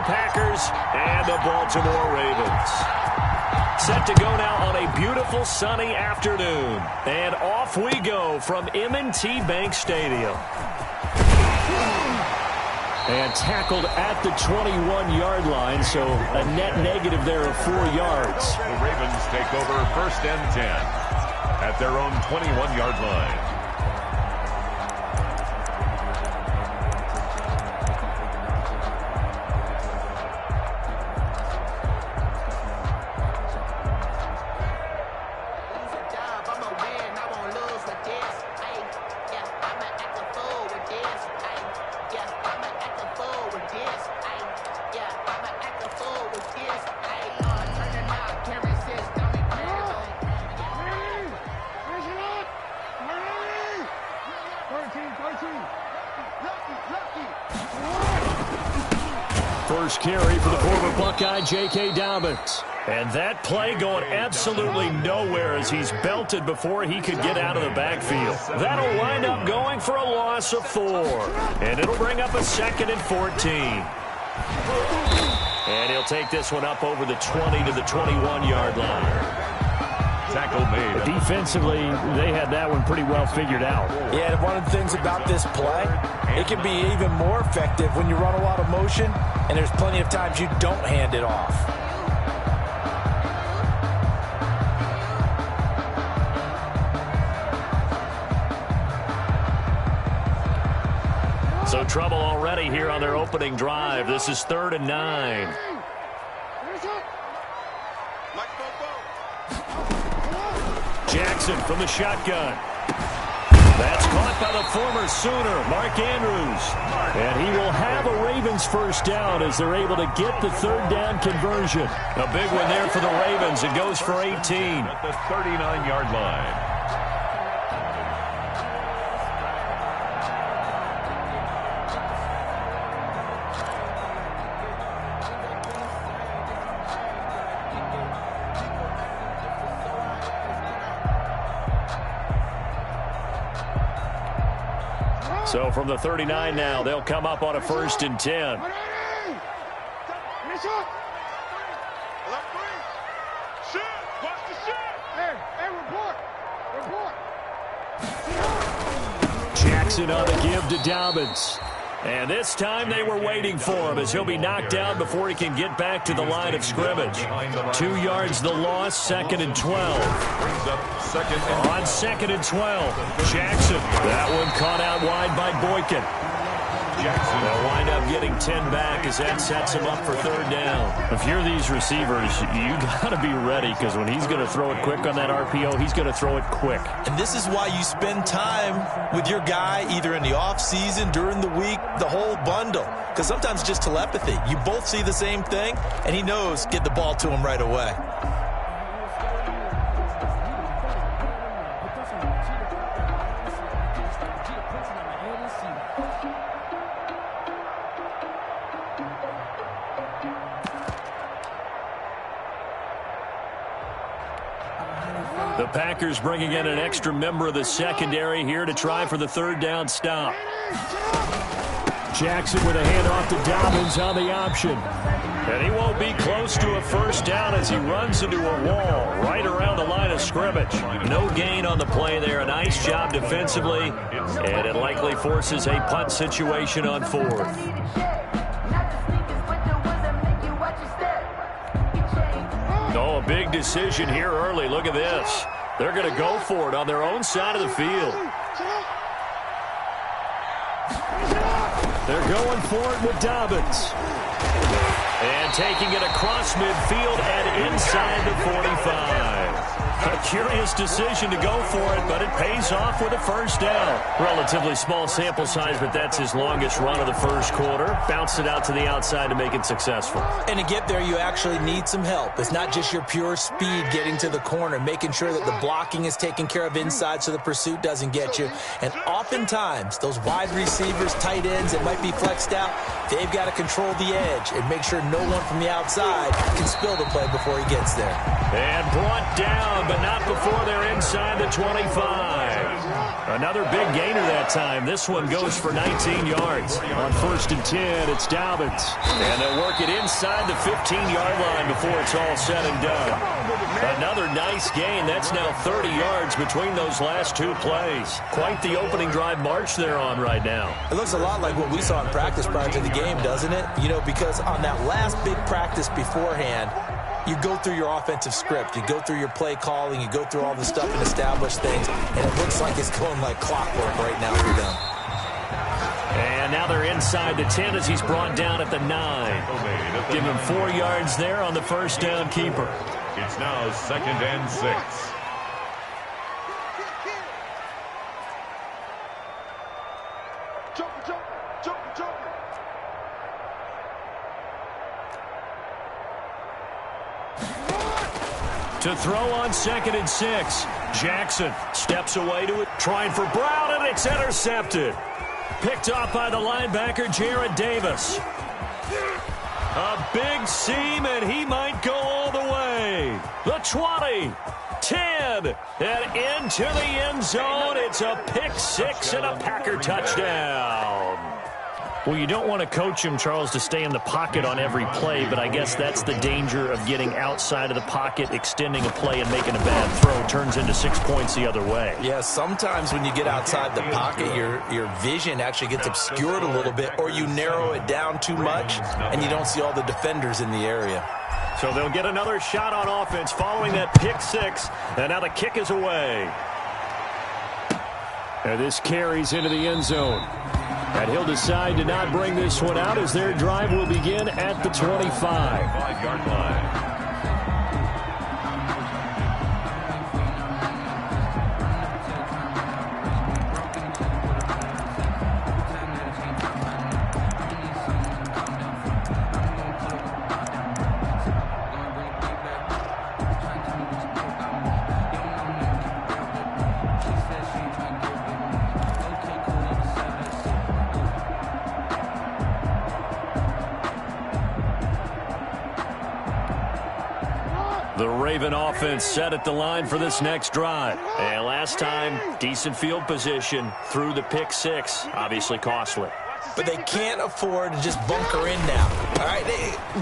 Packers and the Baltimore Ravens. Set to go now on a beautiful sunny afternoon. And off we go from M&T Bank Stadium. And tackled at the 21-yard line, so a net negative there of 4 yards. The Ravens take over 1st and 10 at their own 21-yard line. First carry for the former Buckeye, J.K. Dobbins. And that play going absolutely nowhere as he's belted before he could get out of the backfield. That'll wind up going for a loss of 4. And it'll bring up a 2nd and 14. And he'll take this one up over the 20 to the 21-yard line. Tackle made. Defensively, they had that one pretty well figured out. Yeah, one of the things about this play, it can be even more effective when you run a lot of motion, and there's plenty of times you don't hand it off. So trouble already here on their opening drive. This is 3rd and 9. Jackson from the shotgun. That's caught by the former Sooner, Mark Andrews. And he will have a Ravens first down as they're able to get the 3rd down conversion. A big one there for the Ravens. It goes for 18. At the 39-yard line. So from the 39 now, they'll come up on a 1st and 10. Jackson on the give to Dobbins. And this time they were waiting for him as he'll be knocked down before he can get back to the line of scrimmage. 2 yards the loss, 2nd and 12. On 2nd and 12, Jackson. That one caught out wide by Boykin. Jackson. They'll wind up getting 10 back as that sets him up for 3rd down. If you're these receivers, you got to be ready because when he's going to throw it quick on that RPO, he's going to throw it quick. And this is why you spend time with your guy either in the offseason, during the week, the whole bundle. Because sometimes just telepathy. You both see the same thing, and he knows get the ball to him right away. The Packers bringing in an extra member of the secondary here to try for the 3rd down stop. Jackson with a handoff to Dobbins on the option. And he won't be close to a 1st down as he runs into a wall right around the line of scrimmage. No gain on the play there. A nice job defensively. And it likely forces a punt situation on 4th. Oh, a big decision here early. Look at this. They're going to go for it on their own side of the field. They're going for it with Dobbins. And taking it across midfield and inside the 45. A curious decision to go for it, but it pays off with a 1st down. Relatively small sample size, but that's his longest run of the 1st quarter. Bounced it out to the outside to make it successful. And to get there, you actually need some help. It's not just your pure speed getting to the corner, making sure that the blocking is taken care of inside so the pursuit doesn't get you. And oftentimes, those wide receivers, tight ends that might be flexed out, they've got to control the edge and make sure no one from the outside can spill the play before he gets there. And brought down, but not before they're inside the 25. Another big gainer that time. This one goes for 19 yards. On 1st and 10, it's Dobbins. And they'll work it inside the 15-yard line before it's all said and done. Another nice gain. That's now 30 yards between those last two plays. Quite the opening drive march they're on right now. It looks a lot like what we saw in practice prior to the game, doesn't it? You know, because on that last big practice beforehand, you go through your offensive script, you go through your play calling, you go through all the stuff and establish things, and it looks like it's going like clockwork right now for them. And now they're inside the 10 as he's brought down at the 9. Give him 4 yards there on the first down keeper. It's now 2nd and 6. To throw on 2nd and 6. Jackson steps away to it, trying for Brown, and it's intercepted. Picked off by the linebacker, Jared Davis. A big seam, and he might go all the way. The 20, 10, and into the end zone. It's a pick 6 and a Packer touchdown. Well, you don't want to coach him, Charles, to stay in the pocket on every play, but I guess that's the danger of getting outside of the pocket, extending a play, and making a bad throw. Turns into 6 points the other way. Yeah, sometimes when you get outside the pocket, your vision actually gets obscured a little bit, or you narrow it down too much, and you don't see all the defenders in the area. So they'll get another shot on offense following that pick 6, and now the kick is away. And this carries into the end zone. And he'll decide to not bring this one out as their drive will begin at the 25-yard line. The Raven offense set at the line for this next drive. And last time, decent field position through the pick 6. Obviously costly. But they can't afford to just bunker in now. All right,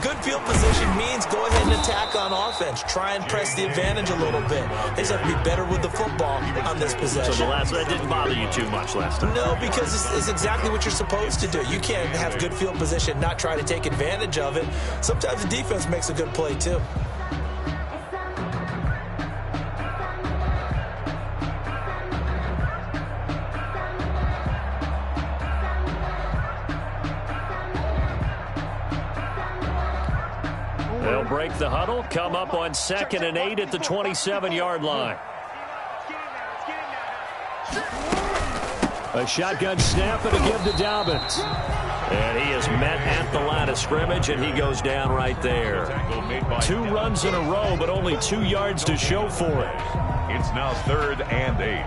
good field position means go ahead and attack on offense. Try and press the advantage a little bit. They just have to be better with the football on this possession. So that didn't bother you too much last time? No, because it's exactly what you're supposed to do. You can't have good field position, not try to take advantage of it. Sometimes the defense makes a good play, too. They'll break the huddle, come up on 2nd and 8 at the 27-yard line. A shotgun snap and a give to Dobbins. And he is met at the line of scrimmage, and he goes down right there. 2 runs in a row, but only 2 yards to show for it. It's now 3rd and 8.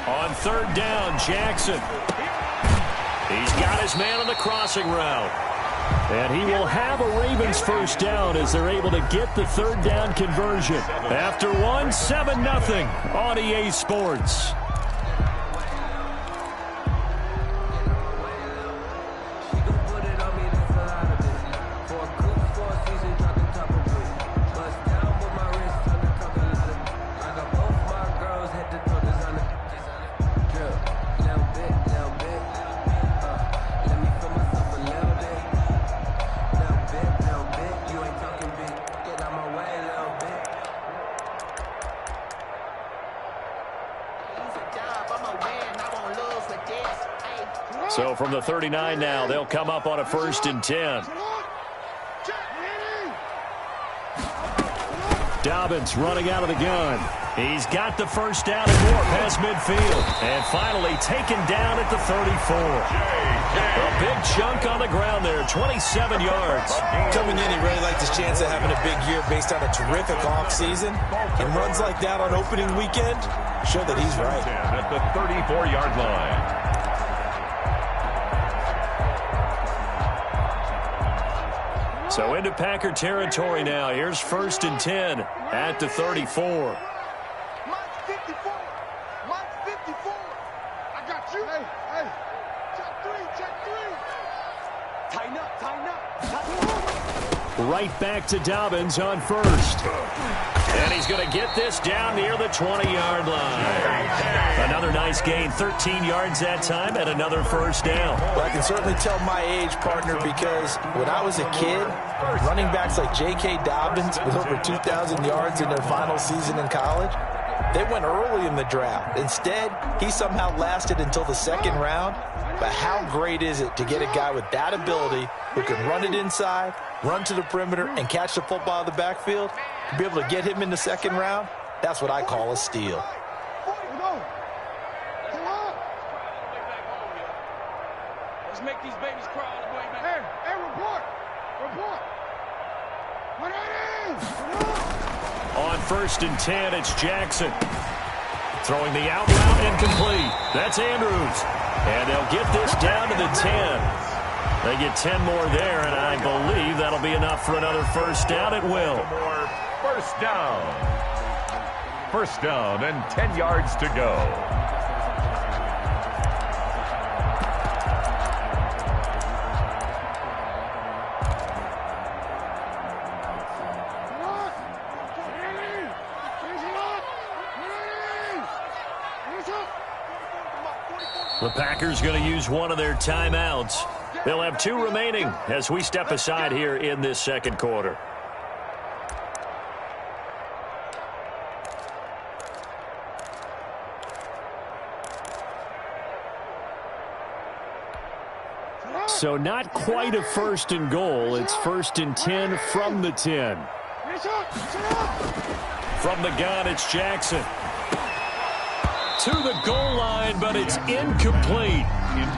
On 3rd down, Jackson. He's got his man on the crossing route. And he will have a Ravens first down as they're able to get the 3rd down conversion. After 7-0 on EA Sports. So from the 39 now, they'll come up on a 1st and 10. Dobbins running out of the gun. He's got the first down and more past midfield. And finally taken down at the 34. A big chunk on the ground there, 27 yards. Coming in, he really liked his chance of having a big year based on a terrific offseason. And runs like that on opening weekend show that he's right. At the 34-yard line. So into Packer territory now. Here's 1st and 10 at the 34. Mike's 54. Mike's 54. I got you. Hey. Check three. Tighten up. Right back to Dobbins on 1st. And he's going to get this down near the 20-yard line. Another nice gain, 13 yards that time, and another 1st down. Well, I can certainly tell my age, partner, because when I was a kid, running backs like J.K. Dobbins with over 2,000 yards in their final season in college, they went early in the draft. Instead, he somehow lasted until the 2nd round. But how great is it to get a guy with that ability who can run it inside, run to the perimeter, and catch the football in the backfield? To be able to get him in the 2nd round, that's what I call a steal. Let's make these babies cry all the way back. Hey, report. What it is? On 1st and 10, it's Jackson. Throwing the out route incomplete. That's Andrews. And they'll get this down to the 10. They get 10 more there, and I believe that'll be enough for another 1st down. It will. More 1st down. 1st down and 10 yards to go. The Packers going to use one of their timeouts. They'll have 2 remaining as we step aside here in this 2nd quarter. So not quite a 1st and goal. It's 1st and 10 from the 10. From the gun, it's Jackson. To the goal line, but it's incomplete.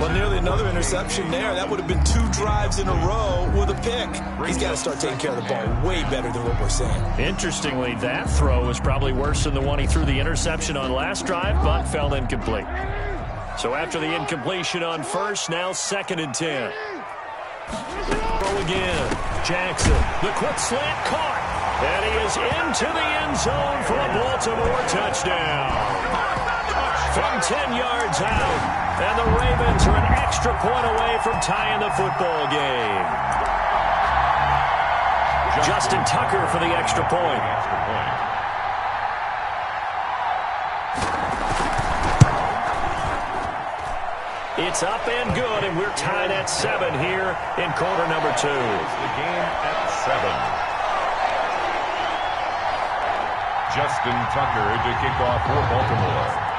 Well, nearly another interception there. That would have been 2 drives in a row with a pick. He's got to start taking care of the ball way better than what we're seeing. Interestingly, that throw was probably worse than the one he threw the interception on last drive, but fell incomplete. So after the incompletion on 1st, now 2nd and 10. Throw again. Jackson, the quick slant caught. And he is into the end zone for a Baltimore touchdown. From 10 yards out, and the Ravens are an extra point away from tying the football game. Justin Tucker for the extra point. It's up and good, and we're tied at 7 here in quarter number 2. The game at 7. Justin Tucker to kick off for Baltimore.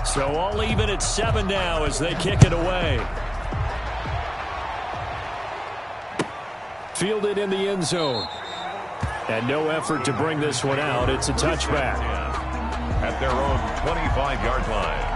So all even at 7 now as they kick it away. Fielded in the end zone. And no effort to bring this one out. It's a touchback. At their own 25-yard line.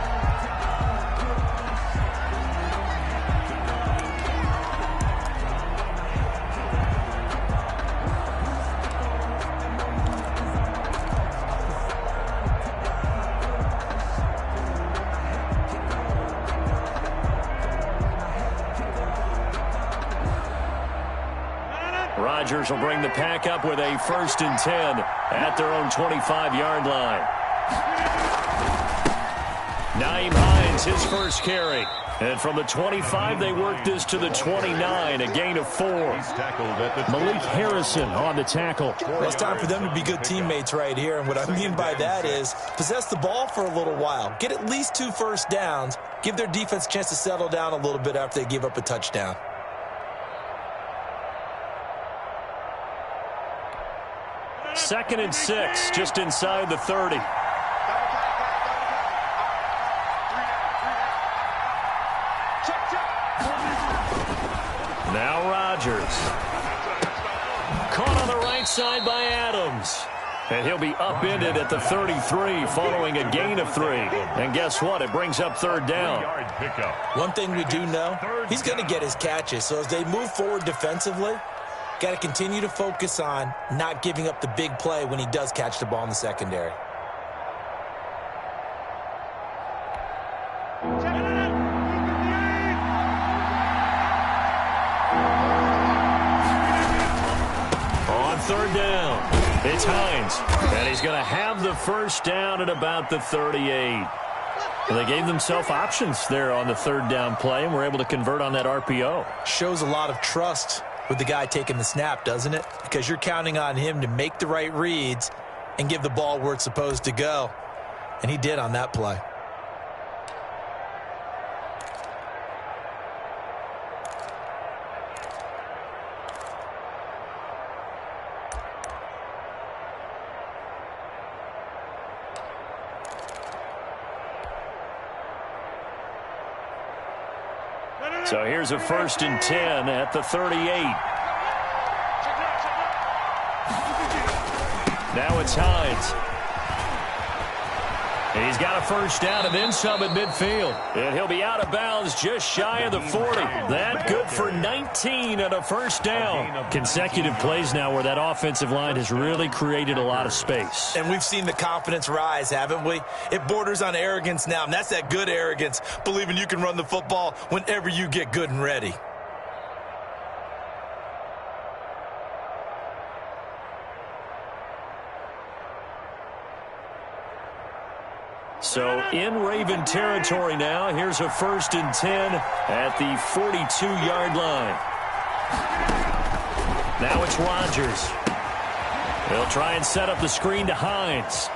Rodgers will bring the pack up with a 1st and 10 at their own 25-yard line. Nyheim Hines, his first carry. And from the 25, they work this to the 29, a gain of 4. Malik Harrison on the tackle. Well, it's time for them to be good teammates right here. And what I mean by that is possess the ball for a little while. Get at least 2 first downs. Give their defense a chance to settle down a little bit after they give up a touchdown. Second and 6, just inside the 30. Now Rodgers. Caught on the right side by Adams. And he'll be upended at the 33 following a gain of 3. And guess what? It brings up 3rd down. One thing we do know, he's going to get his catches. So as they move forward defensively, Got to continue to focus on not giving up the big play when he does catch the ball in the secondary. On third down, it's Hines, and he's going to have the first down at about the 38. And they gave themselves options there on the third down play and were able to convert on that RPO. Shows a lot of trust with the guy taking the snap, doesn't it? Because you're counting on him to make the right reads and give the ball where it's supposed to go. And he did on that play. So here's a 1st and 10 at the 38. Now it's Hines. And he's got a first down and then some at midfield. And he'll be out of bounds just shy of the 40. That good for 19 and a first down. Consecutive plays now where that offensive line has really created a lot of space. And we've seen the confidence rise, haven't we? It borders on arrogance now, and that's that good arrogance, believing you can run the football whenever you get good and ready. So in Raven territory now, here's a 1st and 10 at the 42-yard line. Now it's Rodgers. He'll try and set up the screen to Hines.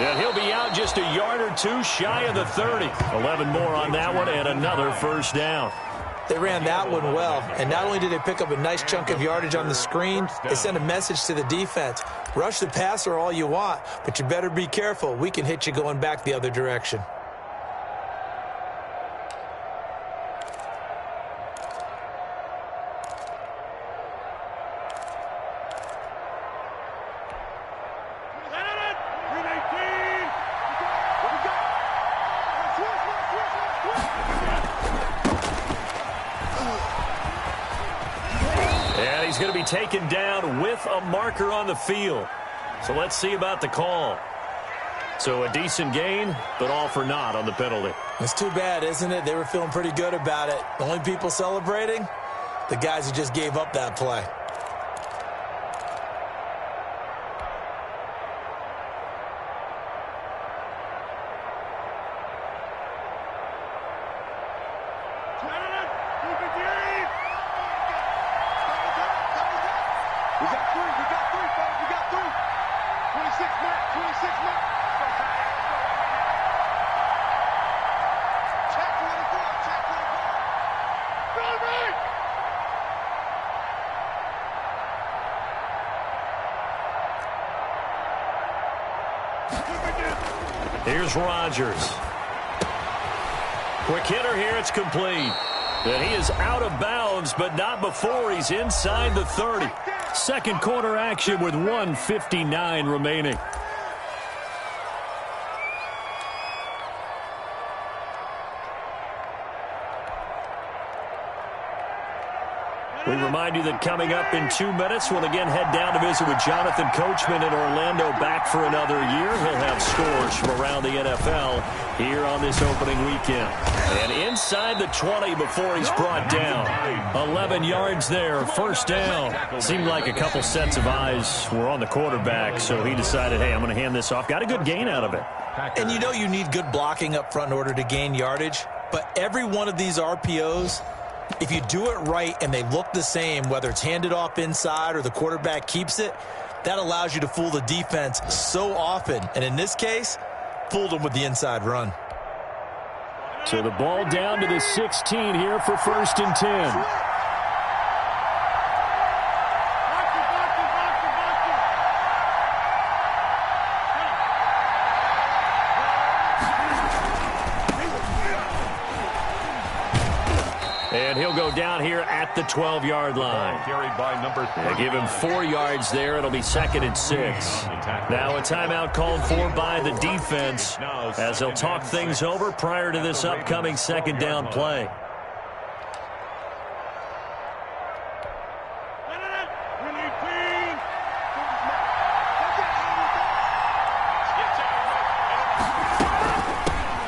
And he'll be out just a yard or two shy of the 30. 11 more on that one and another first down. They ran that one well, and not only did they pick up a nice chunk of yardage on the screen, they sent a message to the defense. Rush the passer all you want, but you better be careful. We can hit you going back the other direction. Going to be taken down with a marker on the field. So let's see about the call. So a decent gain, but all for naught on the penalty. It's too bad, isn't it? They were feeling pretty good about it. The only people celebrating, the guys who just gave up that play. Here's Rodgers. Quick hitter here, it's complete. And he is out of bounds, but not before he's inside the 30. Second quarter action with 1:59 remaining. We remind you that coming up in 2 minutes, we'll again head down to visit with Jonathan Coachman in Orlando, back for another year. He'll have scores from around the NFL here on this opening weekend. And inside the 20 before he's brought down. 11 yards there, first down. Seemed like a couple sets of eyes were on the quarterback, so he decided, hey, I'm going to hand this off. Got a good gain out of it. And you know you need good blocking up front in order to gain yardage, but every one of these RPOs, if you do it right and they look the same, whether it's handed off inside or the quarterback keeps it, that allows you to fool the defense so often. And in this case, fooled them with the inside run. So the ball down to the 16 here for 1st and 10. And he'll go down here at the 12-yard line. Carried by number 3. They give him 4 yards there. It'll be 2nd and 6. Now a timeout called for by the defense as they'll talk things over prior to this upcoming second down play.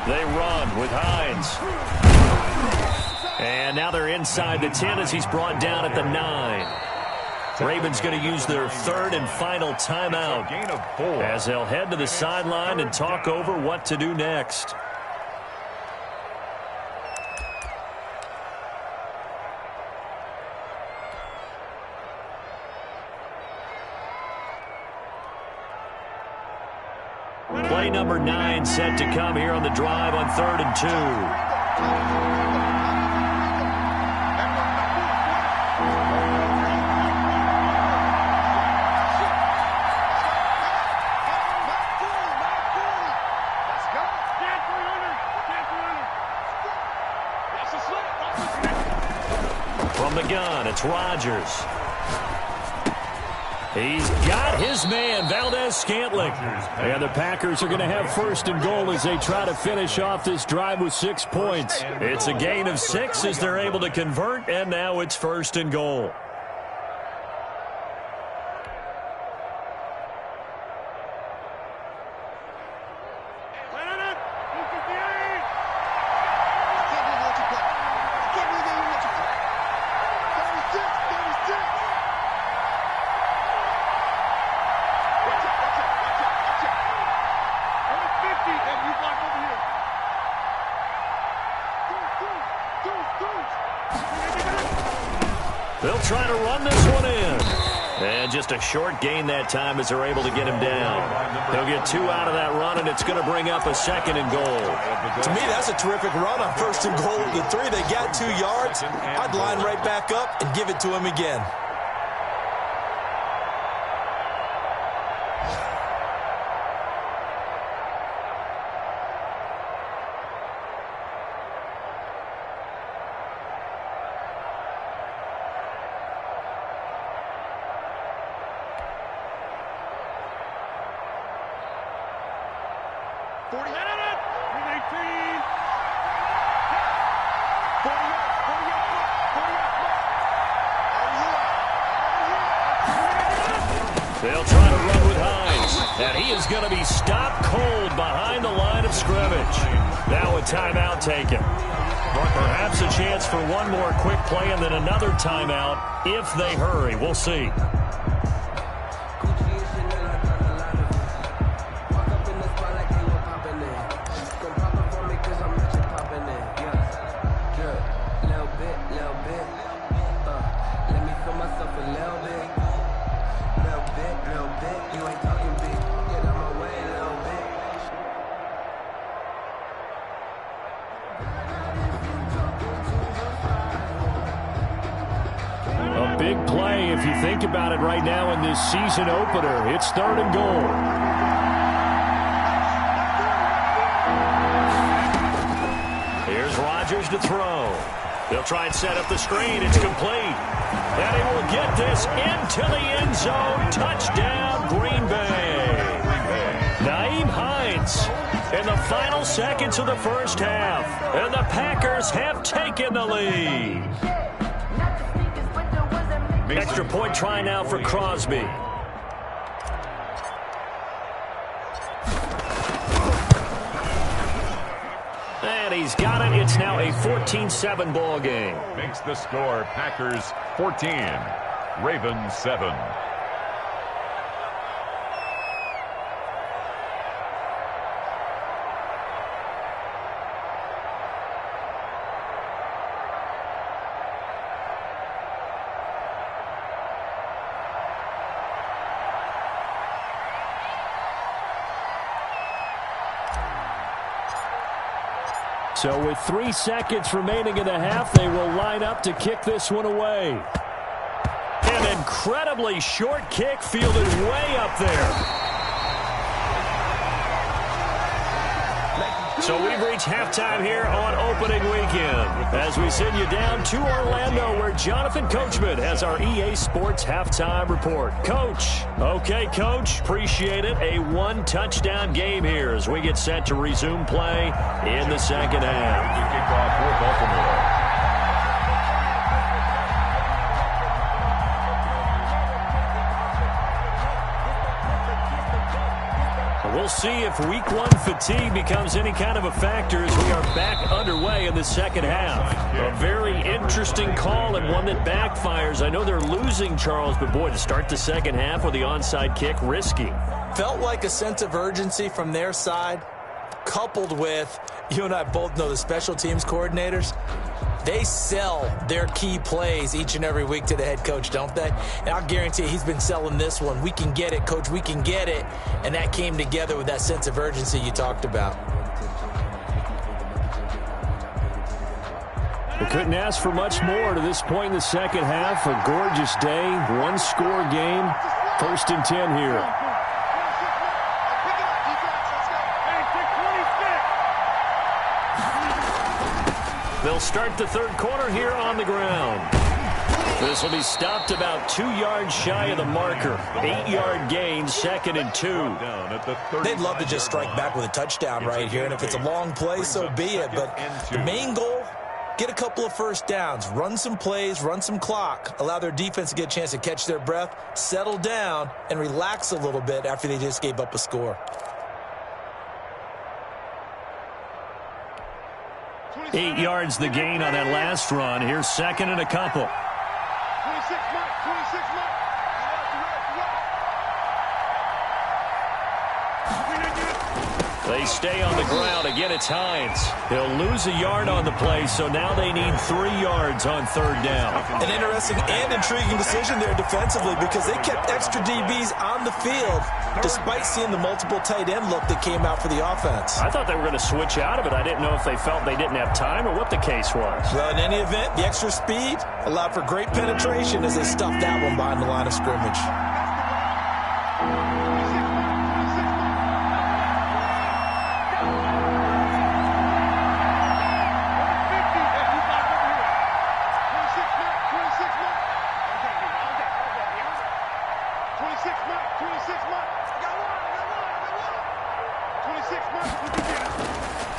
They run with Hines. And now they're inside the 10 as he's brought down at the 9. Ravens going to use their third and final timeout as they'll head to the sideline and talk over what to do next. Play number 9 set to come here on the drive on 3rd and 2. From the gun, it's Rodgers. He's got his man, Valdez-Scantling. And the Packers are going to have 1st and goal as they try to finish off this drive with 6 points. It's a gain of 6 as they're able to convert, and now it's 1st and goal. They'll try to run this one in. And just a short gain that time as they're able to get him down. They'll get 2 out of that run, and it's going to bring up a 2nd and goal. To me, that's a terrific run on 1st and goal of the 3. They got 2 yards. I'd line right back up and give it to him again. They'll try to run with Hines, and he is going to be stopped cold behind the line of scrimmage. Now a timeout taken. Perhaps a chance for one more quick play and then another timeout if they hurry. We'll see. Big play if you think about it right now in this season opener. It's 3rd and goal. Here's Rodgers to throw. They'll try and set up the screen. It's complete. And he will get this into the end zone. Touchdown, Green Bay. Nyheim Hines in the final seconds of the first half. And the Packers have taken the lead. Extra point try now for Crosby. And he's got it. It's now a 14-7 ball game. Makes the score Packers 14, Ravens 7. So with 3 seconds remaining in the half, they will line up to kick this one away. An incredibly short kick fielded way up there. So we've reached halftime here on opening weekend as we send you down to Orlando where Jonathan Coachman has our EA Sports halftime report. Coach. Okay, Coach. Appreciate it. A 1-touchdown game here as we get set to resume play in the second half. Kickoff for Baltimore. We'll see if week one fatigue becomes any kind of a factor as we are back underway in the second half. A very interesting call and one that backfires. I know they're losing, Charles, but boy, to start the second half with the onside kick, risky. Felt like a sense of urgency from their side, coupled with, you and I both know the special teams coordinators, they sell their key plays each and every week to the head coach, don't they? And I'll guarantee you he's been selling this one. We can get it, coach, we can get it. And that came together with that sense of urgency you talked about. We couldn't ask for much more to this point in the second half. A gorgeous day, one-score game, 1st and 10 here. They'll start the third quarter here on the ground. This will be stopped about 2 yards shy of the marker. 8-yard gain, 2nd and 2. They'd love to just strike back with a touchdown right here, and if it's a long play, so be it. But the main goal, get a couple of first downs, run some plays, run some clock, allow their defense to get a chance to catch their breath, settle down, and relax a little bit after they just gave up a score. 8 yards the gain on that last run. Here's 2nd and a couple. 26 Mike. They stay on the ground. Again, it's Hines. They'll lose a yard on the play, so now they need 3 yards on 3rd down. An interesting and intriguing decision there defensively because they kept extra DBs on the field despite seeing the multiple tight end look that came out for the offense. I thought they were going to switch out of it. I didn't know if they felt they didn't have time or what the case was. Well, in any event, the extra speed allowed for great penetration as they stuffed that one behind the line of scrimmage.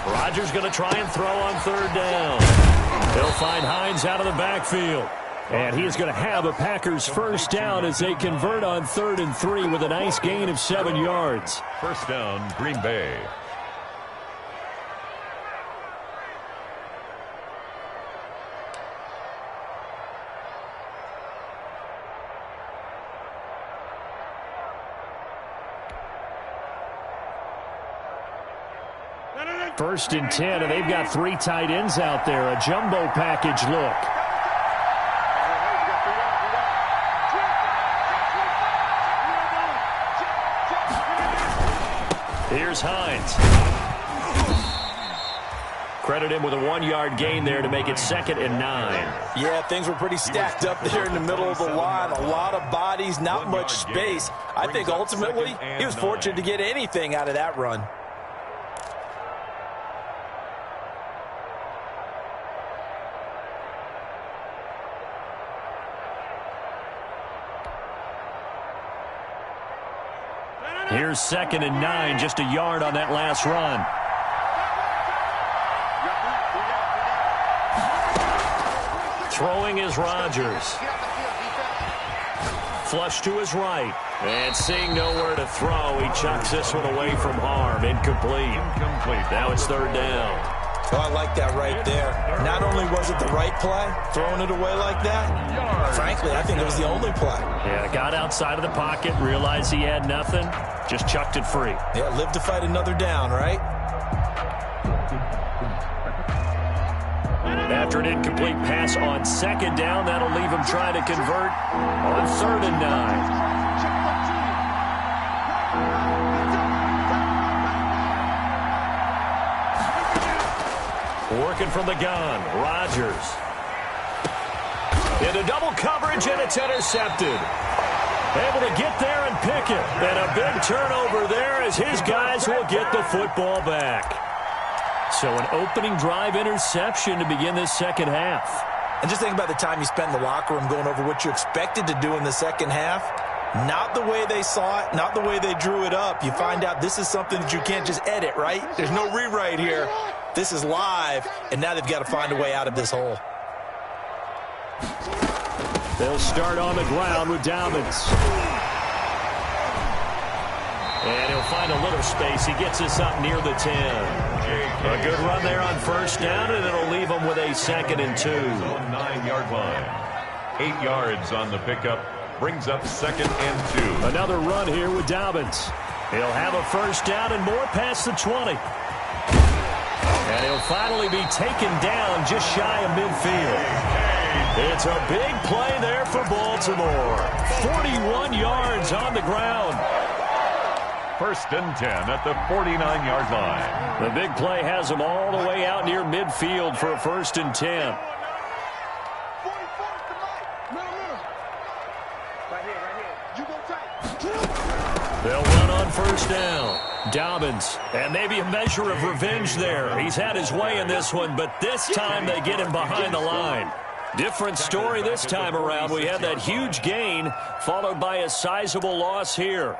Rodgers going to try and throw on 3rd down. They'll find Hines out of the backfield. And he is going to have a Packers first down as they convert on 3rd and 3 with a nice gain of 7 yards. First down, Green Bay. First and 10, and they've got 3 tight ends out there. A jumbo package look. Here's Hines. Credit him with a 1-yard gain there to make it 2nd and 9. Yeah, things were pretty stacked up there in the middle of the line. A lot of bodies, not much space. I think ultimately he was fortunate to get anything out of that run. Here's 2nd and 9, just a yard on that last run. Throwing is Rodgers. Flush to his right. And seeing nowhere to throw, he chucks this one away from harm. Incomplete. Now it's 3rd down. Oh, I like that right there. Not only was it the right play, throwing it away like that, frankly, I think it was the only play. Yeah, got outside of the pocket, realized he had nothing, just chucked it free. Yeah, live to fight another down, right? After an incomplete pass on 2nd down, that'll leave him trying to convert on 3rd and 9. Working from the gun, Rodgers. Into double coverage, and it's intercepted. Able to get there and pick it. And a big turnover there as his guys will get the football back. So an opening drive interception to begin this second half. And just think about the time you spent in the locker room going over what you expected to do in the second half. Not the way they saw it, not the way they drew it up. You find out this is something that you can't just edit, right? There's no rewrite here. This is live, and now they've got to find a way out of this hole. They'll start on the ground with Dobbins. And he'll find a little space. He gets us up near the 10. A good run there on first down, and it'll leave him with a 2nd and 2. 9-yard line. 8 yards on the pickup. Brings up 2nd and 2. Another run here with Dobbins. He'll have a first down and more past the 20. And he'll finally be taken down just shy of midfield. It's a big play there for Baltimore. 41 yards on the ground. 1st and 10 at the 49-yard line. The big play has him all the way out near midfield for a 1st and 10. They'll run on first down. Dobbins, and maybe a measure of revenge there. He's had his way in this one, but this time they get him behind the line. Different story this time around. We had that huge gain followed by a sizable loss here.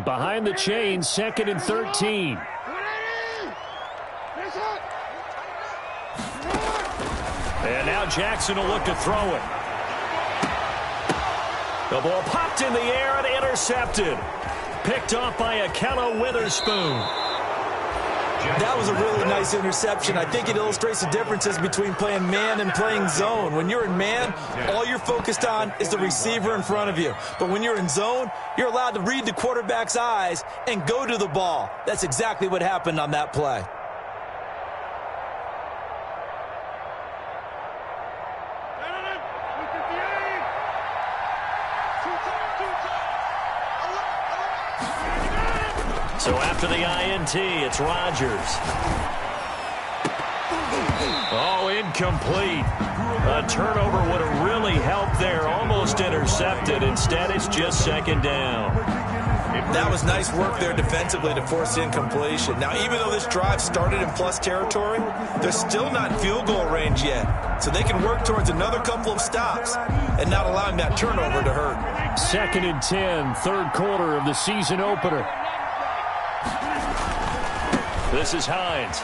Behind the chains, 2nd and 13. And now Jackson will look to throw it. The ball popped in the air and intercepted. Picked off by Akello Witherspoon. That was a really nice interception. I think it illustrates the differences between playing man and playing zone. When you're in man, all you're focused on is the receiver in front of you. But when you're in zone, you're allowed to read the quarterback's eyes and go to the ball. That's exactly what happened on that play. So after the INT, it's Rodgers. Oh, incomplete. A turnover would have really helped there. Almost intercepted. Instead, it's just 2nd down. That was nice work there defensively to force incompletion. Now, even though this drive started in plus territory, they're still not in field goal range yet. So they can work towards another couple of stops and not allowing that turnover to hurt. 2nd and 10, 3rd quarter of the season opener. This is Hines.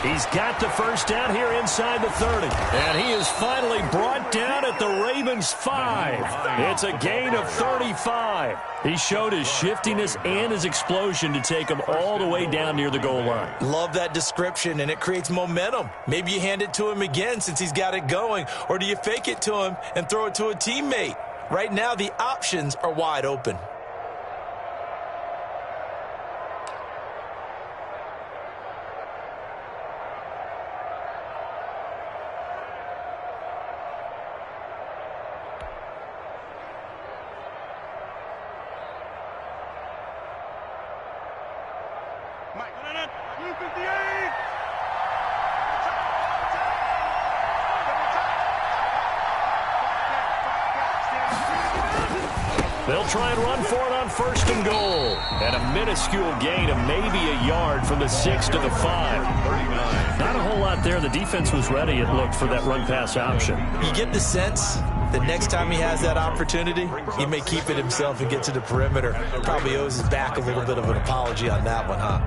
He's got the first down here inside the 30. And he is finally brought down at the Ravens' 5. It's a gain of 35. He showed his shiftiness and his explosion to take him all the way down near the goal line. Love that description, and it creates momentum. Maybe you hand it to him again since he's got it going, or do you fake it to him and throw it to a teammate? Right now, the options are wide open. They'll try and run for it on 1st and goal. And a minuscule gain of maybe a yard from the 6 to the 5. Not a whole lot there. The defense was ready, it looked, for that run-pass option. You get the sense that next time he has that opportunity, he may keep it himself and get to the perimeter. Probably owes his back a little bit of an apology on that one, huh?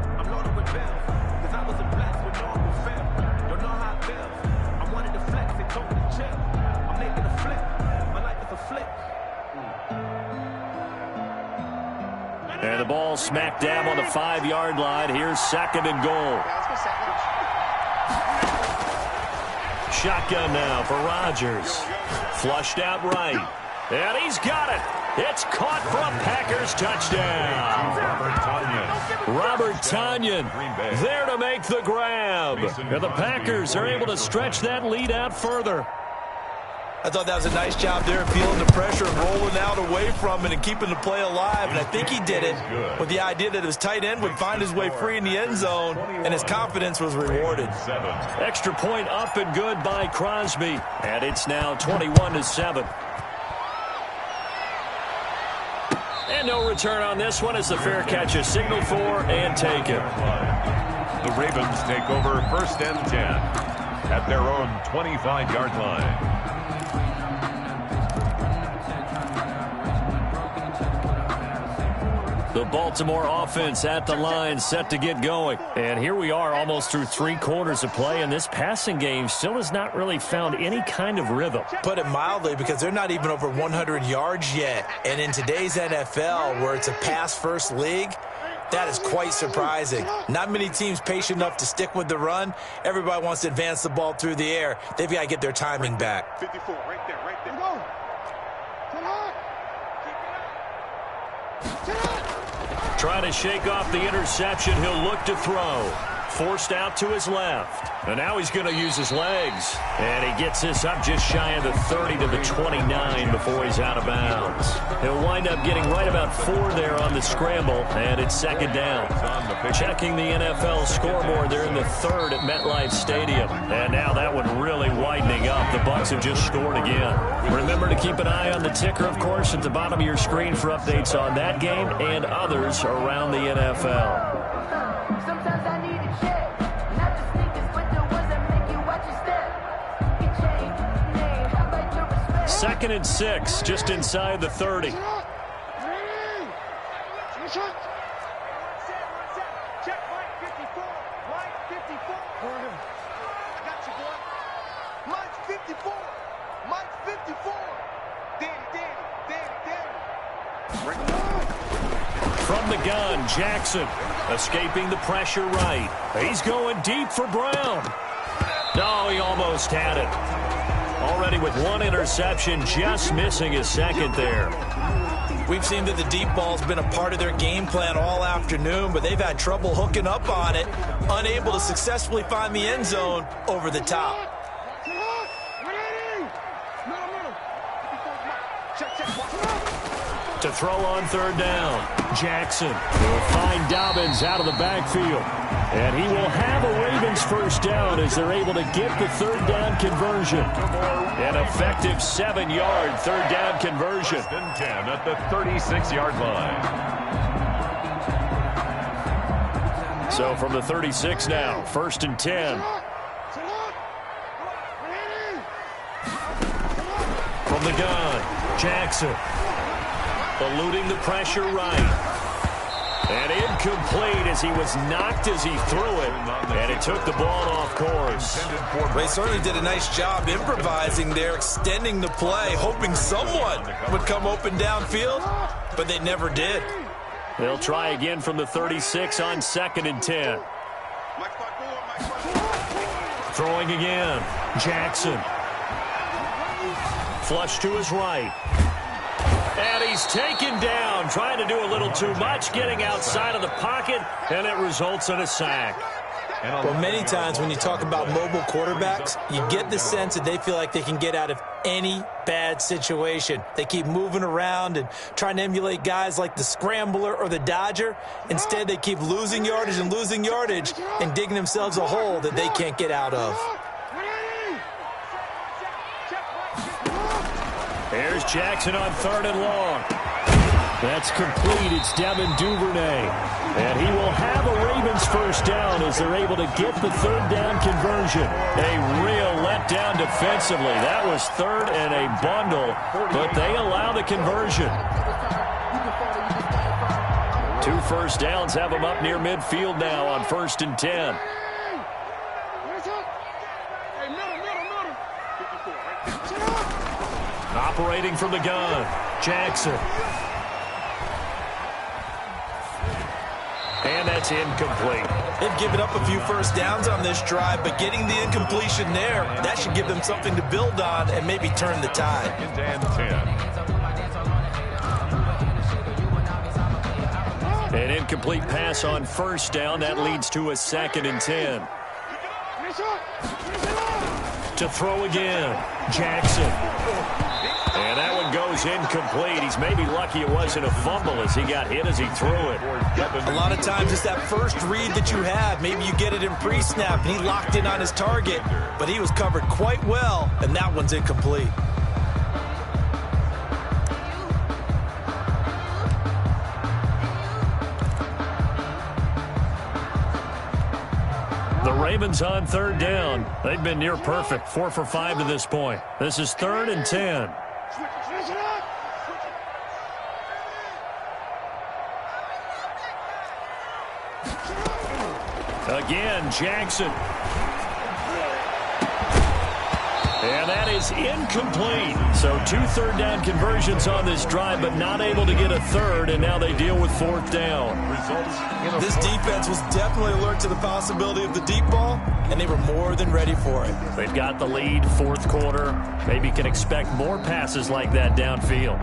And the ball smack dab on the 5-yard line. Here's 2nd and goal. Shotgun now for Rodgers. Flushed out right. And he's got it. It's caught for a Packers touchdown. Robert Tonyan there to make the grab. And the Packers are able to stretch that lead out further. I thought that was a nice job there, feeling the pressure and rolling out away from it and keeping the play alive. And I think he did it with the idea that his tight end would find his way free in the end zone, and his confidence was rewarded. Extra point up and good by Crosby. And it's now 21-7. And no return on this one as the fair catch is signaled for and taken. The Ravens take over 1st and 10 at their own 25-yard line. The Baltimore offense at the line, set to get going. And here we are almost through 3 quarters of play, and this passing game still has not really found any kind of rhythm. Put it mildly, because they're not even over 100 yards yet. And in today's NFL, where it's a pass-first league, that is quite surprising. Not many teams patient enough to stick with the run. Everybody wants to advance the ball through the air. They've got to get their timing back. 54, right there, right there. Trying to shake off the interception. He'll look to throw. Forced out to his left. And now he's going to use his legs. And he gets this up just shy of the 30 to the 29 before he's out of bounds. He'll wind up getting right about 4 there on the scramble, and it's second down. Checking the NFL scoreboard, they're in the 3rd at MetLife Stadium. And now that one really widening up. The Bucs have just scored again. Remember to keep an eye on the ticker, of course, at the bottom of your screen for updates on that game and others around the NFL. Sometimes I need a check, not just sneakers, but the ones that make you watch your step. You change your name, how about your respect? 2nd and 6, just inside the 30. Check, Mike 54. Mike 54. I got you, boy. Mike 54. Mike 54. Danny. Bring him on. From the gun, Jackson escaping the pressure right. He's going deep for Brown. No, he almost had it. Already with 1 interception, just missing his 2nd there. We've seen that the deep ball's been a part of their game plan all afternoon, but they've had trouble hooking up on it, unable to successfully find the end zone over the top. To throw on 3rd down, Jackson will find Dobbins out of the backfield. And he will have a Ravens first down as they're able to get the 3rd down conversion. An effective 7-yard 3rd down conversion. 1st and 10 at the 36-yard line. So from the 36 now, 1st and 10. From the gun, Jackson. Eluding the pressure right. And incomplete as he was knocked as he threw it. And it took the ball off course. They certainly did a nice job improvising there, extending the play, hoping someone would come open downfield, but they never did. They'll try again from the 36 on 2nd and 10. Throwing again, Jackson. Flush to his right. And he's taken down, trying to do a little too much, getting outside of the pocket, and it results in a sack. Well, many times when you talk about mobile quarterbacks, you get the sense that they feel like they can get out of any bad situation. They keep moving around and trying to emulate guys like the Scrambler or the Dodger. Instead, they keep losing yardage and digging themselves a hole that they can't get out of. Here's Jackson on 3rd and long. That's complete. It's Devin Duvernay. And he will have a Ravens first down as they're able to get the 3rd down conversion. A real letdown defensively. That was 3rd and a bundle, but they allow the conversion. 2 first downs have them up near midfield now on 1st and 10. Operating from the gun, Jackson. And that's incomplete. They've given up a few first downs on this drive, but getting the incompletion there, that should give them something to build on and maybe turn the tide. 2nd and 10. An incomplete pass on 1st down. That leads to a 2nd and 10. To throw again, Jackson. And that one goes incomplete. He's maybe lucky it wasn't a fumble as he got hit as he threw it. A lot of times it's that first read that you have. Maybe you get it in pre-snap, and he locked in on his target, but he was covered quite well, and that one's incomplete. The Ravens on 3rd down. They've been near perfect, 4 for 5 to this point. This is 3rd and 10. Again, Jackson. And that is incomplete. So 2 third-down conversions on this drive, but not able to get a third, and now they deal with 4th down. This defense was definitely alert to the possibility of the deep ball, and they were more than ready for it. They've got the lead, 4th quarter. Maybe can expect more passes like that downfield.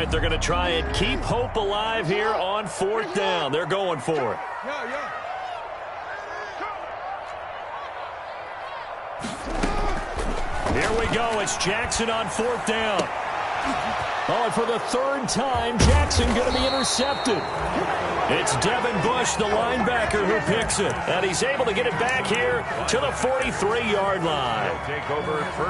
They're going to try and keep hope alive here on 4th down. They're going for it. Here we go. It's Jackson on 4th down. Oh, and for the 3rd time, Jackson going to be intercepted. It's Devin Bush, the linebacker, who picks it. And he's able to get it back here to the 43-yard line.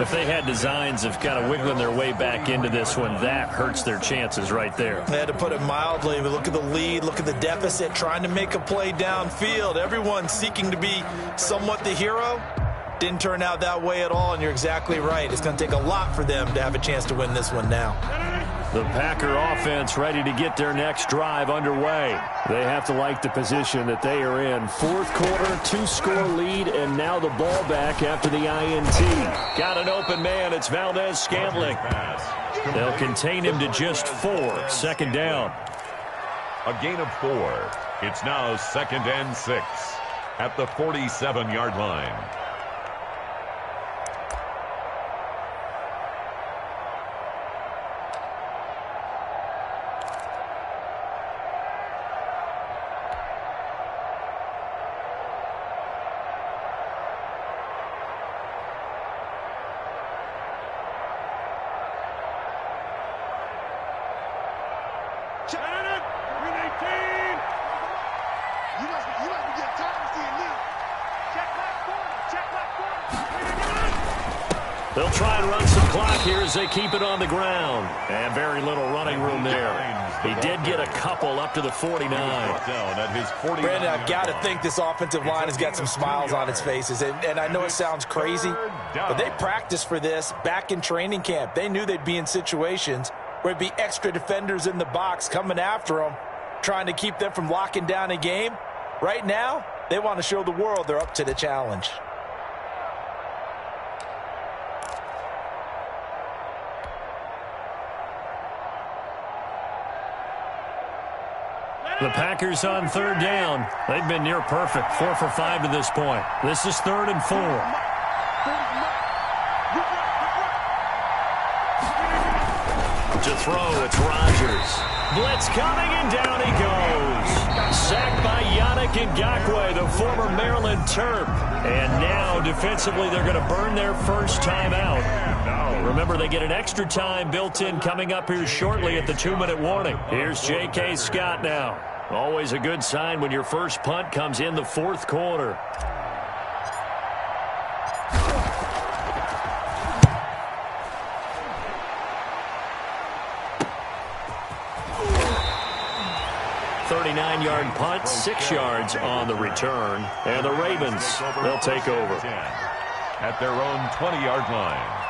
If they had designs of kind of wiggling their way back into this one, that hurts their chances right there. They had to put it mildly, but look at the lead, look at the deficit, trying to make a play downfield. Everyone seeking to be somewhat the hero. Didn't turn out that way at all, and you're exactly right. It's going to take a lot for them to have a chance to win this one now. The Packer offense ready to get their next drive underway. They have to like the position that they are in. 4th quarter, 2-score lead, and now the ball back after the INT. Got an open man. It's Valdez-Scantling. They'll contain him to just 4. 2nd down. A gain of 4. It's now 2nd and 6 at the 47-yard line. They'll try and run some clock here as they keep it on the ground. And very little running room there. He did get a couple up to the 49. Brandon, I've got to think this offensive line has got some smiles on its faces. And I know it sounds crazy, but they practiced for this back in training camp. They knew they'd be in situations where it'd be extra defenders in the box coming after them, trying to keep them from locking down a game. Right now, they want to show the world they're up to the challenge. The Packers on 3rd down. They've been near perfect, 4 for 5 to this point. This is 3rd and 4. To throw, it's Rodgers. Blitz coming, and down he goes. Sacked by Yannick Ngakoue, the former Maryland Terp. And now, defensively, they're going to burn their first time out. Remember, they get an extra time built in coming up here shortly at the 2-minute warning. Here's J.K. Scott now. Always a good sign when your first punt comes in the 4th quarter. Yard punt, 6 yards on the return. And the Ravens, they'll take over. At their own 20-yard line.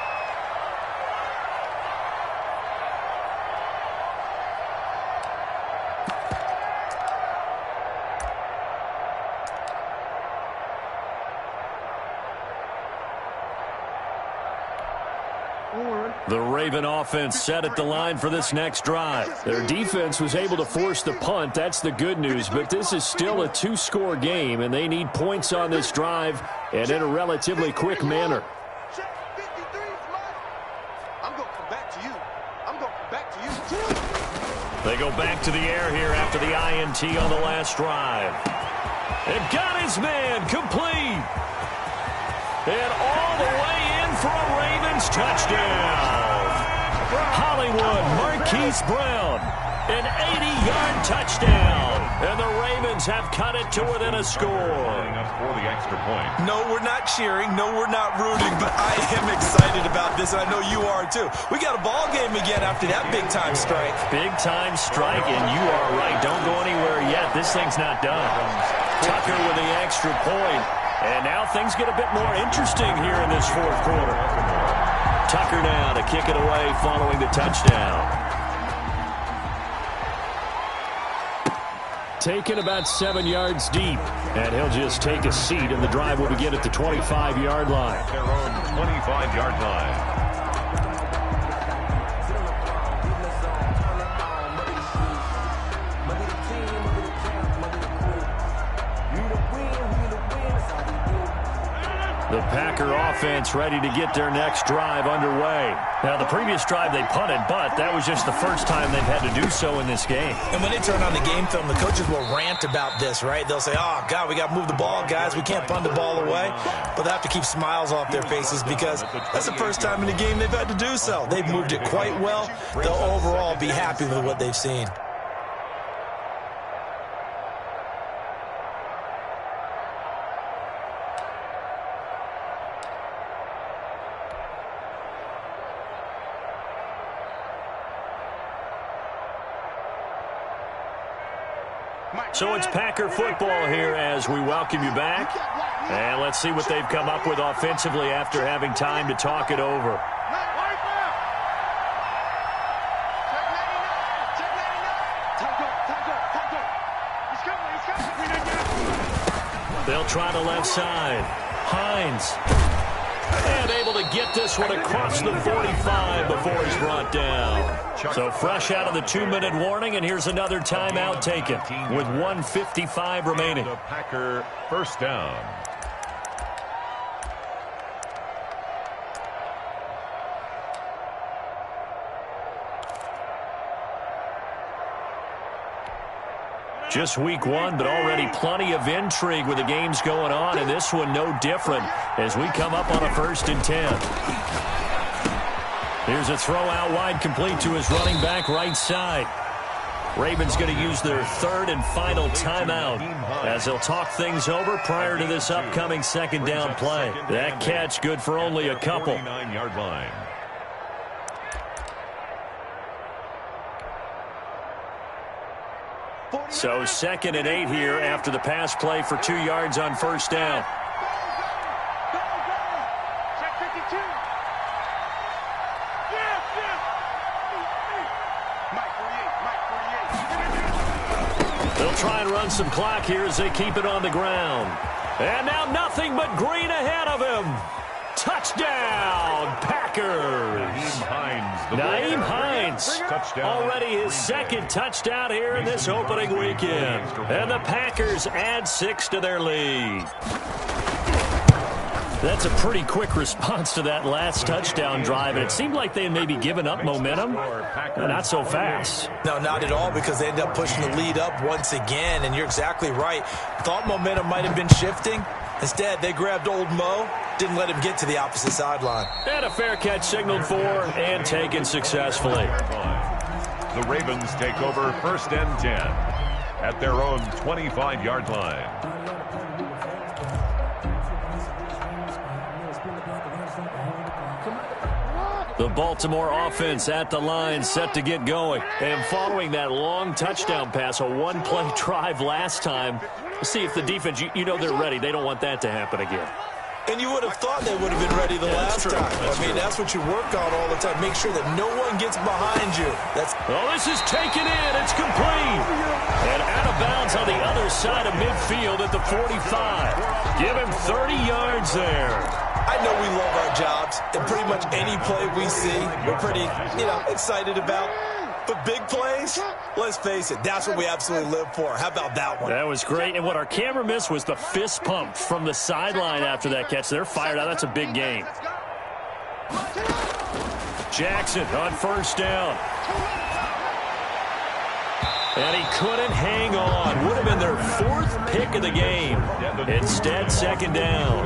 The Raven offense set at the line for this next drive. Their defense was able to force the punt. That's the good news. But this is still a 2-score game, and they need points on this drive and in a relatively quick manner. They go back to the air here after the INT on the last drive. They've got his man complete. And all the way in for a Ravens touchdown. Hollywood Marquise Brown, an 80-yard touchdown. And the Ravens have cut it to within a score. For the extra point. No, we're not cheering. No, we're not rooting. But I am excited about this, and I know you are too. We got a ball game again after that big-time strike. Big-time strike, and you are right. Don't go anywhere yet. This thing's not done. Tucker with the extra point. And now things get a bit more interesting here in this fourth quarter. Tucker now to kick it away following the touchdown. Taken about 7 yards deep. And he'll just take a seat, and the drive will begin at the 25-yard line. Their own 25-yard line. The Packer offense ready to get their next drive underway. Now, the previous drive they punted, but that was just the first time they've had to do so in this game. And when they turn on the game film, the coaches will rant about this, right? They'll say, oh, God, we got to move the ball, guys. We can't punt the ball away. But they have to keep smiles off their faces because that's the first time in the game they've had to do so. They've moved it quite well. They'll overall be happy with what they've seen. So it's Packer football here as we welcome you back. And let's see what they've come up with offensively after having time to talk it over. They'll try the left side. Hines. And able to get this one across the 45 before he's brought down. So fresh out of the 2-minute warning, and here's another timeout taken with 1:55 remaining. The Packer first down. Just week one, but already plenty of intrigue with the games going on, and this one no different as we come up on a 1st and 10. Here's a throw out wide, complete to his running back right side. Ravens going to use their 3rd and final timeout as they'll talk things over prior to this upcoming 2nd down play. That catch good for only a couple. 49-yard line. So 2nd and 8 here after the pass play for 2 yards on 1st down. They'll try and run some clock here as they keep it on the ground. And now nothing but green ahead of him. Touchdown, Packers. Nyheim Hines, already his 2nd touchdown here in this opening weekend. And the Packers add 6 to their lead. That's a pretty quick response to that last touchdown drive, and it seemed like they had maybe given up momentum. Not so fast. No, not at all, because they ended up pushing the lead up once again, and you're exactly right. Thought momentum might have been shifting. Instead, they grabbed old Mo, didn't let him get to the opposite sideline. And a fair catch signaled for and taken successfully. The Ravens take over 1st and 10 at their own 25-yard line. The Baltimore offense at the line, set to get going. And following that long touchdown pass, a 1-play drive last time, see if the defense, you know they're ready. They don't want that to happen again. And you would have thought they would have been ready the last time. That's what you work on all the time. Make sure that no one gets behind you. This is taken in. It's complete. And out of bounds on the other side of midfield at the 45. Give him 30 yards there. I know we love our jobs, and pretty much any play we see, we're pretty, excited about. But big plays, let's face it, that's what we absolutely live for. How about that one? That was great. And what our camera missed was the fist pump from the sideline after that catch. They're fired out. That's a big game. Jackson on 1st down. And he couldn't hang on. Would have been their 4th pick of the game. Instead, 2nd down.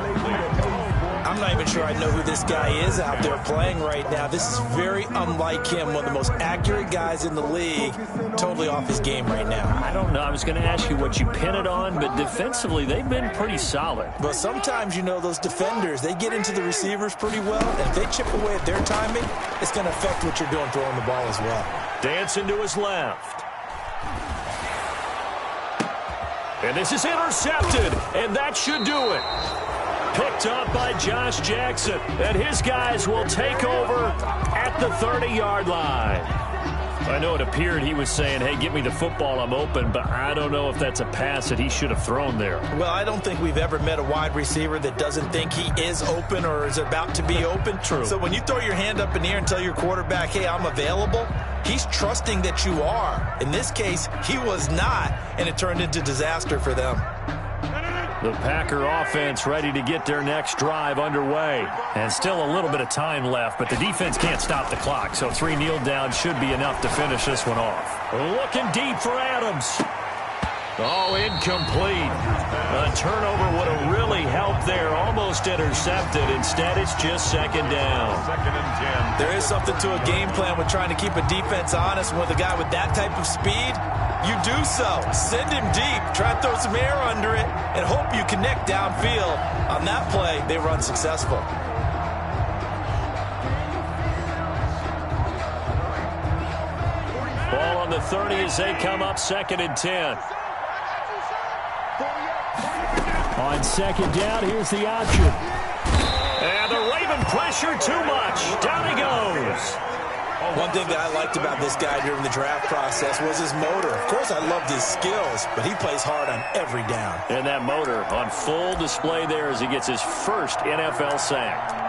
I'm not even sure I know who this guy is out there playing right now. This is very unlike him, one of the most accurate guys in the league. Totally off his game right now. I don't know. I was going to ask you what you pin it on, but defensively, they've been pretty solid. But sometimes, those defenders, they get into the receivers pretty well, and if they chip away at their timing, it's going to affect what you're doing throwing the ball as well. Dancing to his left. And this is intercepted, and that should do it. Picked up by Josh Jackson, and his guys will take over at the 30-yard line. I know it appeared he was saying, hey, give me the football, I'm open, but I don't know if that's a pass that he should have thrown there. Well, I don't think we've ever met a wide receiver that doesn't think he is open or is about to be open. True. So when you throw your hand up in the air and tell your quarterback, hey, I'm available, he's trusting that you are. In this case, he was not, and it turned into disaster for them. The Packer offense ready to get their next drive underway. And still a little bit of time left, but the defense can't stop the clock, so 3 kneel downs should be enough to finish this one off. Looking deep for Adams. Oh, incomplete. A turnover would have really helped there. Almost intercepted. Instead, it's just second down. 2nd and 10. There is something to a game plan with trying to keep a defense honest. With a guy with that type of speed, you do so. Send him deep. Try and throw some air under it and hope you connect downfield. On that play, they were unsuccessful. Ball on the 30 as they come up 2nd and 10. On 2nd down, here's the option. And the Raven pressure too much. Down he goes. One thing that I liked about this guy during the draft process was his motor. Of course, I loved his skills, but he plays hard on every down. And that motor on full display there as he gets his first NFL sack.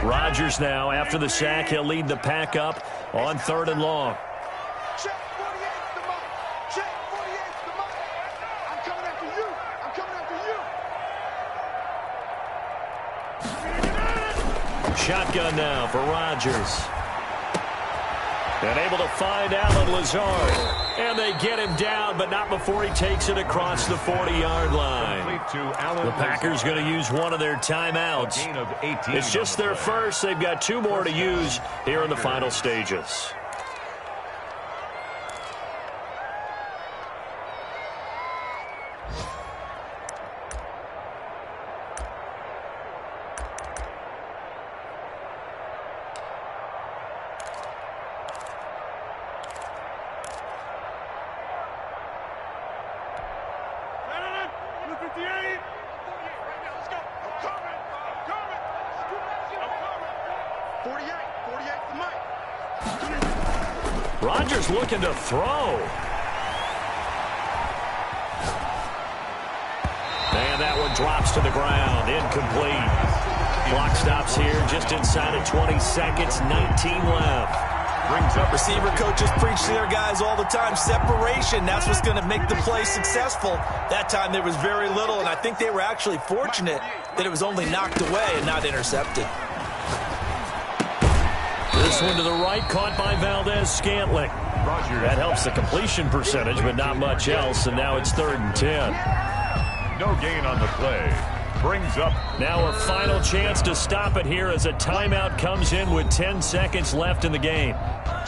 Rodgers now, after the sack, he'll lead the pack up on 3rd and long. Check 48's the mark. Check 48's the mark. I'm coming after you. I'm coming after you. Shotgun now for Rodgers. And able to find Allen Lazard. And they get him down, but not before he takes it across the 40-yard line. The Packers going to use one of their timeouts. It's just their first. They've got 2 more to use here in the final stages. Rodgers looking to throw. And that one drops to the ground. Incomplete. Clock stops here just inside of 20 seconds. 19 left. Brings up receiver coaches preach to their guys all the time. Separation, that's what's going to make the play successful. That time there was very little, and I think they were actually fortunate that it was only knocked away and not intercepted. This one to the right, caught by Valdez-Scantling. That helps the completion percentage, but not much else, and now it's 3rd and 10. No gain on the play. Brings up. Now a final chance to stop it here as a timeout comes in with 10 seconds left in the game.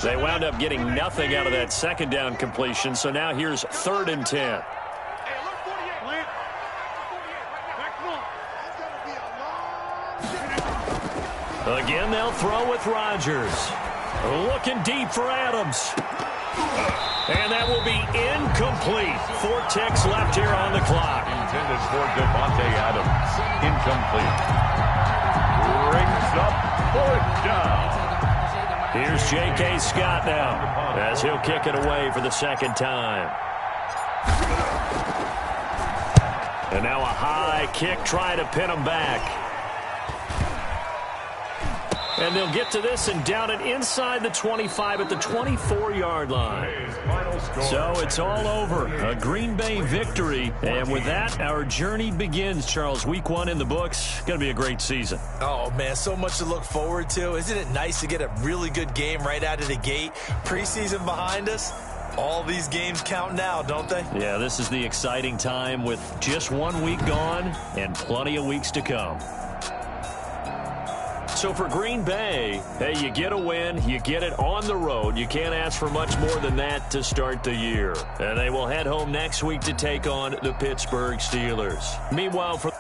They wound up getting nothing out of that 2nd down completion, so now here's 3rd and 10. Again, they'll throw with Rodgers. Looking deep for Adams. And that will be incomplete. 4 ticks left here on the clock. Intended for Devontae Adams. Incomplete. Brings up 4th down. Here's J.K. Scott now as he'll kick it away for the 2nd time. And now a high kick trying to pin him back. And they'll get to this and down it inside the 25 at the 24-yard line. So it's all over. A Green Bay victory. And with that, our journey begins, Charles. Week 1 in the books. Going to be a great season. Oh, man, so much to look forward to. Isn't it nice to get a really good game right out of the gate? Preseason behind us. All these games count now, don't they? Yeah, this is the exciting time with just 1 week gone and plenty of weeks to come. So for Green Bay, hey, you get a win, you get it on the road. You can't ask for much more than that to start the year. And they will head home next week to take on the Pittsburgh Steelers. Meanwhile, for